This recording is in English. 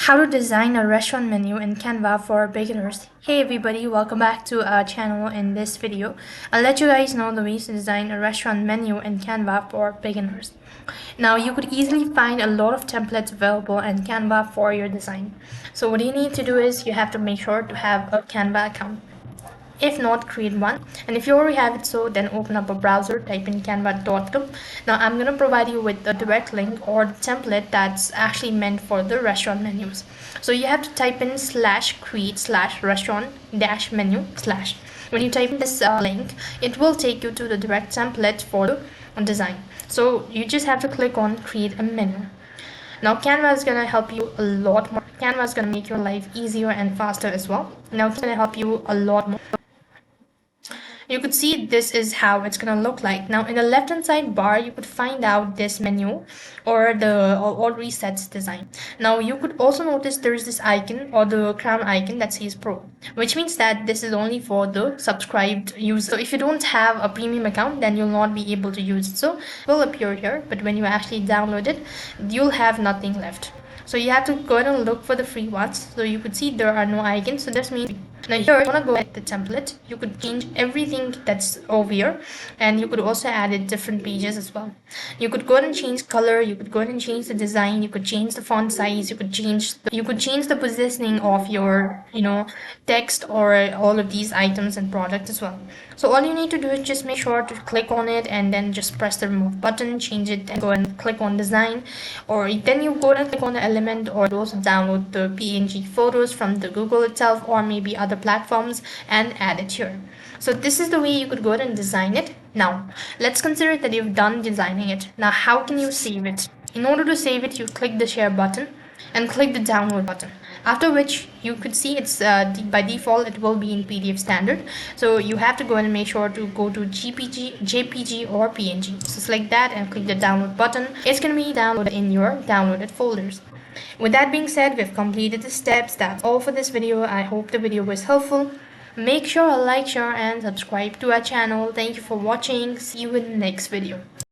How to design a restaurant menu in Canva for beginners. Hey everybody, welcome back to our channel. In this video, I'll let you guys know the ways to design a restaurant menu in Canva for beginners. Now you could easily find a lot of templates available in Canva for your design. So what you need to do is you have to make sure to have a Canva account. If not, create one. And if you already have it, so then open up a browser, type in canva.com. Now I'm going to provide you with a direct link or the template that's actually meant for the restaurant menus. So you have to type in /create/restaurant-menu/. When you type in this link, it will take you to the direct template for the design. So you just have to click on create a menu. Now Canva is going to help you a lot more. Canva is going to make your life easier and faster as well. Now it's going to help you a lot more. You could see this is how it's gonna look like. Now in the left hand side bar, you could find out this menu or the all resets design. Now you could also notice there is this icon or the crown icon that says Pro, which means that this is only for the subscribed user. So if you don't have a premium account, then you'll not be able to use it. So it will appear here, but when you actually download it, you'll have nothing left. So you have to go ahead and look for the free ones. So you could see there are no icons, so this means now here you want to go at the template. You could change everything that's over here, and you could also add it different pages as well. You could go ahead and change color, you could go ahead and change the design, you could change the font size, you could change the positioning of your text or all of these items and products as well. So all you need to do is just make sure to click on it and then just press the remove button, change it, and go and click on design, or then you go and click on the element, or also download the PNG photos from the Google itself or maybe other platforms and add it here. So this is the way you could go ahead and design it. Now let's consider that you've done designing it. Now how can you save it? In order to save it, you click the share button and click the download button, after which you could see it's by default it will be in PDF standard. So you have to go and make sure to go to JPG or PNG. So select that and click the download button. It's going to be downloaded in your downloaded folders. With that being said, we've completed the steps. That's all for this video. I hope the video was helpful. Make sure to like, share and subscribe to our channel. Thank you for watching. See you in the next video.